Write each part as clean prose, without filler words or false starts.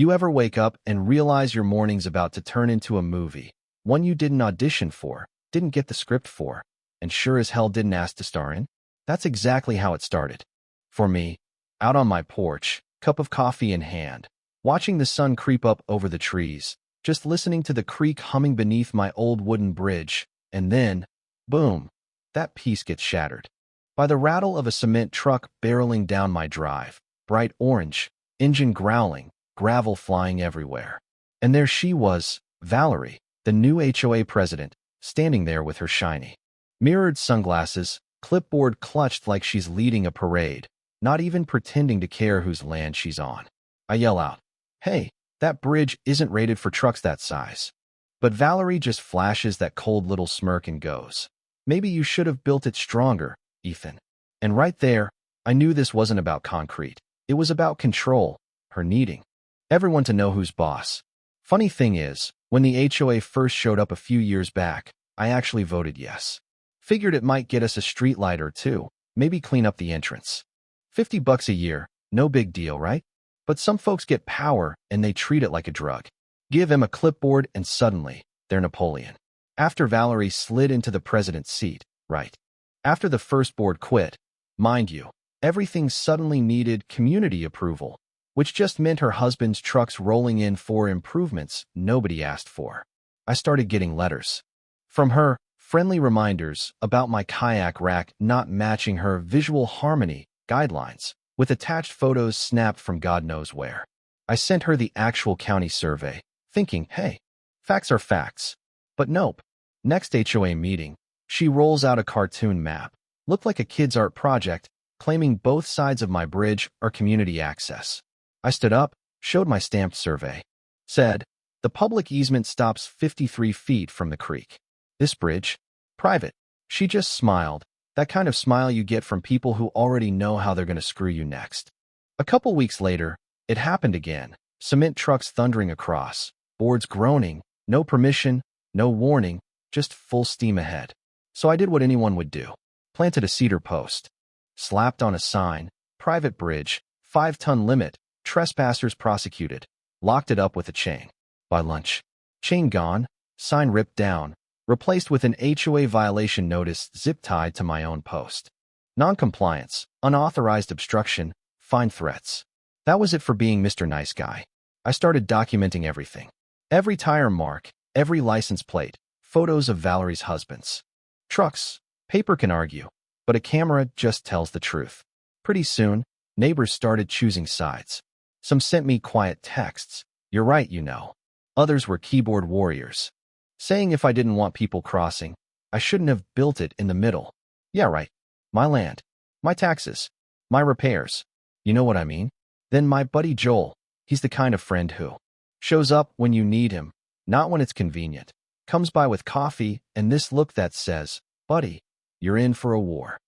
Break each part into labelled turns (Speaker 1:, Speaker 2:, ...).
Speaker 1: You ever wake up and realize your morning's about to turn into a movie, one you didn't audition for, didn't get the script for, and sure as hell didn't ask to star in? That's exactly how it started. For me, out on my porch, cup of coffee in hand, watching the sun creep up over the trees, just listening to the creek humming beneath my old wooden bridge, and then, boom, that peace gets shattered by the rattle of a cement truck barreling down my drive, bright orange, engine growling, gravel flying everywhere. And there she was, Valerie, the new HOA president, standing there with her shiny, mirrored sunglasses, clipboard clutched like she's leading a parade, not even pretending to care whose land she's on. I yell out, "Hey, that bridge isn't rated for trucks that size." But Valerie just flashes that cold little smirk and goes, "Maybe you should have built it stronger, Ethan." And right there, I knew this wasn't about concrete. It was about control, her needing everyone to know who's boss. Funny thing is, when the HOA first showed up a few years back, I actually voted yes. Figured it might get us a street light or two, maybe clean up the entrance. $50 a year, no big deal, right? But some folks get power and they treat it like a drug. Give them a clipboard and suddenly, they're Napoleon. After Valerie slid into the president's seat, right after the first board quit, mind you, everything suddenly needed community approval, which just meant her husband's trucks rolling in for improvements nobody asked for. I started getting letters from her, friendly reminders about my kayak rack not matching her visual harmony guidelines, with attached photos snapped from God knows where. I sent her the actual county survey, thinking, hey, facts are facts. But nope. Next HOA meeting, she rolls out a cartoon map, looked like a kid's art project, claiming both sides of my bridge are community access. I stood up, showed my stamped survey. Said, the public easement stops 53 feet from the creek. This bridge? Private. She just smiled, that kind of smile you get from people who already know how they're going to screw you next. A couple weeks later, it happened again. Cement trucks thundering across, boards groaning, no permission, no warning, just full steam ahead. So I did what anyone would do. Planted a cedar post. Slapped on a sign, private bridge, 5-ton limit, trespassers prosecuted. Locked it up with a chain. By lunch. Chain gone, sign ripped down, replaced with an HOA violation notice zip-tied to my own post. Non-compliance, unauthorized obstruction, fine threats. That was it for being Mr. Nice Guy. I started documenting everything. Every tire mark, every license plate, photos of Valerie's husbands. Trucks, paper can argue, but a camera just tells the truth. Pretty soon, neighbors started choosing sides. Some sent me quiet texts. You're right, you know. Others were keyboard warriors, saying if I didn't want people crossing, I shouldn't have built it in the middle. Yeah, right. My land, my taxes, my repairs. You know what I mean? Then my buddy Joel, he's the kind of friend who shows up when you need him, not when it's convenient. Comes by with coffee and this look that says, buddy, you're in for a war.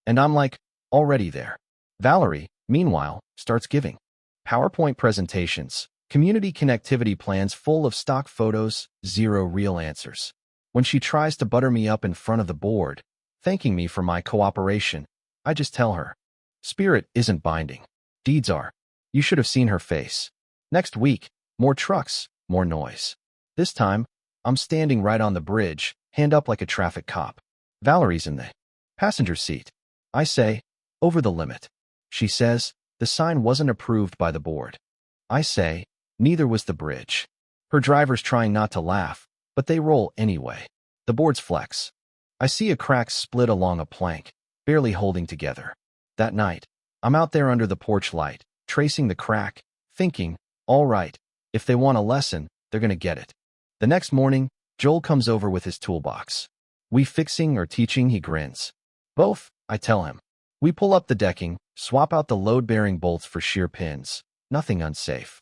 Speaker 1: And I'm like, already there. Valerie, meanwhile, starts giving PowerPoint presentations, community connectivity plans full of stock photos, zero real answers. When she tries to butter me up in front of the board, thanking me for my cooperation, I just tell her, spirit isn't binding. Deeds are. You should have seen her face. Next week, more trucks, more noise. This time, I'm standing right on the bridge, hand up like a traffic cop. Valerie's in the passenger seat. I say, over the limit. She says, the sign wasn't approved by the board. I say, neither was the bridge. Her driver's trying not to laugh, but they roll anyway. The boards flex. I see a crack split along a plank, barely holding together. That night, I'm out there under the porch light, tracing the crack, thinking, all right, if they want a lesson, they're gonna get it. The next morning, Joel comes over with his toolbox. We fixing or teaching, he grins. Both, I tell him. We pull up the decking, swap out the load-bearing bolts for shear pins. Nothing unsafe.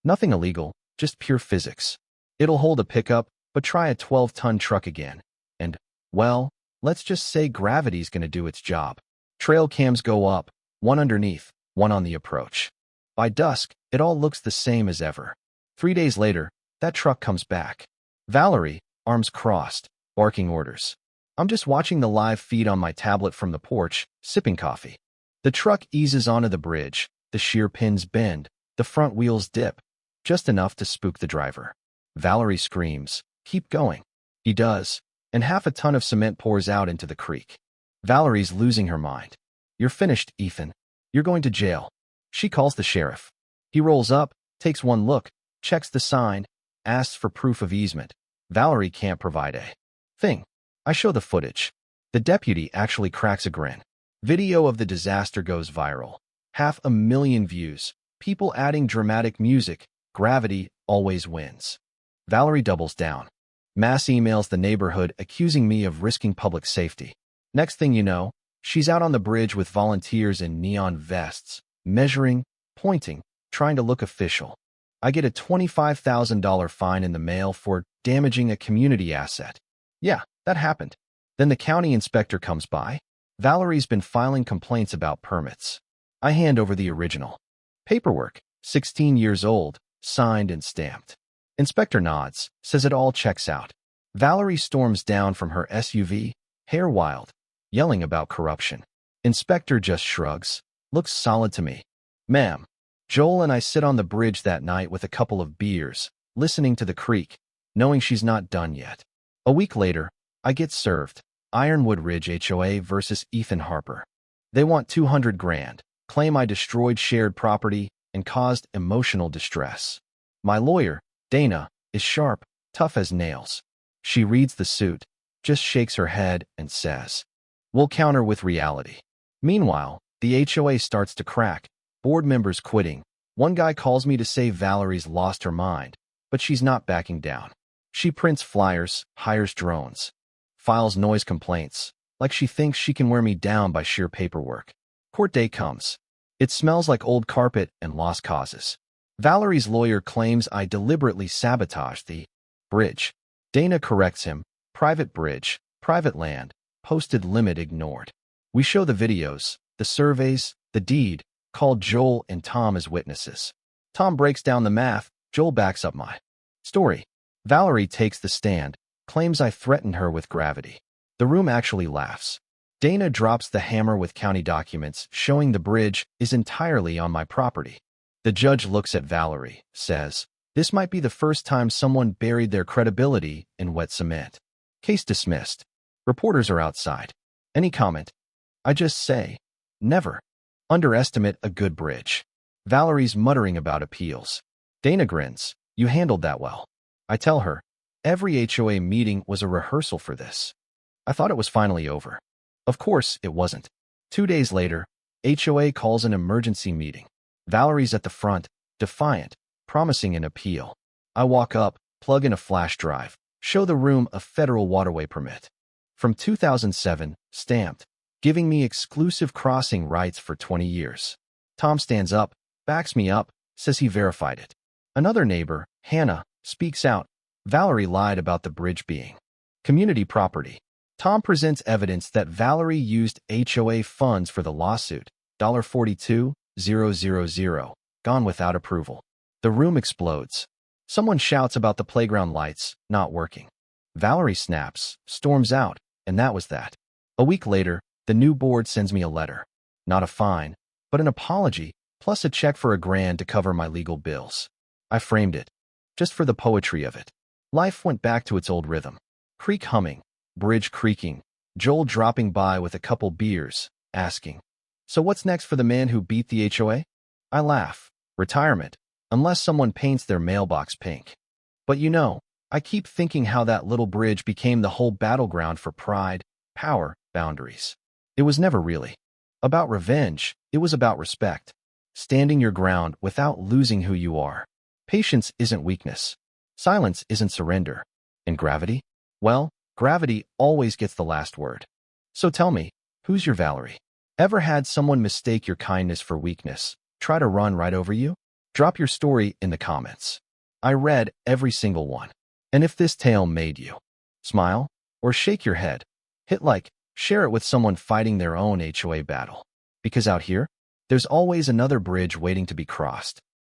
Speaker 1: Nothing illegal, just pure physics. It'll hold a pickup, but try a 12-ton truck again. And, well, let's just say gravity's gonna do its job. Trail cams go up, one underneath, one on the approach. By dusk, it all looks the same as ever. 3 days later, that truck comes back. Valerie, arms crossed, barking orders. I'm just watching the live feed on my tablet from the porch, sipping coffee. The truck eases onto the bridge, the shear pins bend, the front wheels dip. just enough to spook the driver. Valerie screams, "Keep going." He does, and half a ton of cement pours out into the creek. Valerie's losing her mind. "You're finished, Ethan. You're going to jail." She calls the sheriff. He rolls up, takes one look, checks the sign, asks for proof of easement. Valerie can't provide a thing. I show the footage. The deputy actually cracks a grin. Video of the disaster goes viral. 500,000 views. People adding dramatic music. Gravity always wins. Valerie doubles down. Mass emails the neighborhood accusing me of risking public safety. Next thing you know, she's out on the bridge with volunteers in neon vests, measuring, pointing, trying to look official. I get a $25,000 fine in the mail for damaging a community asset. Yeah, that happened. Then the county inspector comes by. Valerie's been filing complaints about permits. I hand over the original paperwork, 16 years old, signed and stamped. Inspector nods, says it all checks out. Valerie storms down from her SUV, hair wild, yelling about corruption. Inspector just shrugs, looks solid to me. "Ma'am." Joel and I sit on the bridge that night with a couple of beers, listening to the creek, knowing she's not done yet. A week later, I get served. Ironwood Ridge HOA versus Ethan Harper. They want 200 grand, claim I destroyed shared property and caused emotional distress. My lawyer, Dana, is sharp, tough as nails. She reads the suit, just shakes her head and says, "We'll counter with reality." Meanwhile, the HOA starts to crack, board members quitting. One guy calls me to say Valerie's lost her mind, but she's not backing down. She prints flyers, hires drones, files noise complaints, like she thinks she can wear me down by sheer paperwork. Court day comes. It smells like old carpet and lost causes. Valerie's lawyer claims I deliberately sabotaged the bridge. Dana corrects him. Private bridge, private land, posted limit ignored. We show the videos, the surveys, the deed, called Joel and Tom as witnesses. Tom breaks down the math. Joel backs up my story. Valerie takes the stand, claims I threatened her with gravity. The room actually laughs. Dana drops the hammer with county documents showing the bridge is entirely on my property. The judge looks at Valerie, says, "This might be the first time someone buried their credibility in wet cement." Case dismissed. Reporters are outside. Any comment? I just say, never underestimate a good bridge. Valerie's muttering about appeals. Dana grins. "You handled that well." I tell her, every HOA meeting was a rehearsal for this. I thought it was finally over. Of course, it wasn't. 2 days later, HOA calls an emergency meeting. Valerie's at the front, defiant, promising an appeal. I walk up, plug in a flash drive, show the room a federal waterway permit. From 2007, stamped, giving me exclusive crossing rights for 20 years. Tom stands up, backs me up, says he verified it. Another neighbor, Hannah, speaks out. Valerie lied about the bridge being community property. Tom presents evidence that Valerie used HOA funds for the lawsuit, $42,000, gone without approval. The room explodes. Someone shouts about the playground lights not working. Valerie snaps, storms out, and that was that. A week later, the new board sends me a letter. Not a fine, but an apology, plus a check for $1,000 to cover my legal bills. I framed it, just for the poetry of it. Life went back to its old rhythm. Creek humming, bridge creaking, Joel dropping by with a couple beers, asking, "So what's next for the man who beat the HOA?" I laugh. Retirement, unless someone paints their mailbox pink. But you know, I keep thinking how that little bridge became the whole battleground for pride, power, boundaries. It was never really about revenge. It was about respect. Standing your ground without losing who you are. Patience isn't weakness. Silence isn't surrender. And gravity? Well, gravity always gets the last word. So tell me, who's your Valerie? Ever had someone mistake your kindness for weakness, try to run right over you? Drop your story in the comments. I read every single one. And if this tale made you smile or shake your head, hit like, share it with someone fighting their own HOA battle. Because out here, there's always another bridge waiting to be crossed.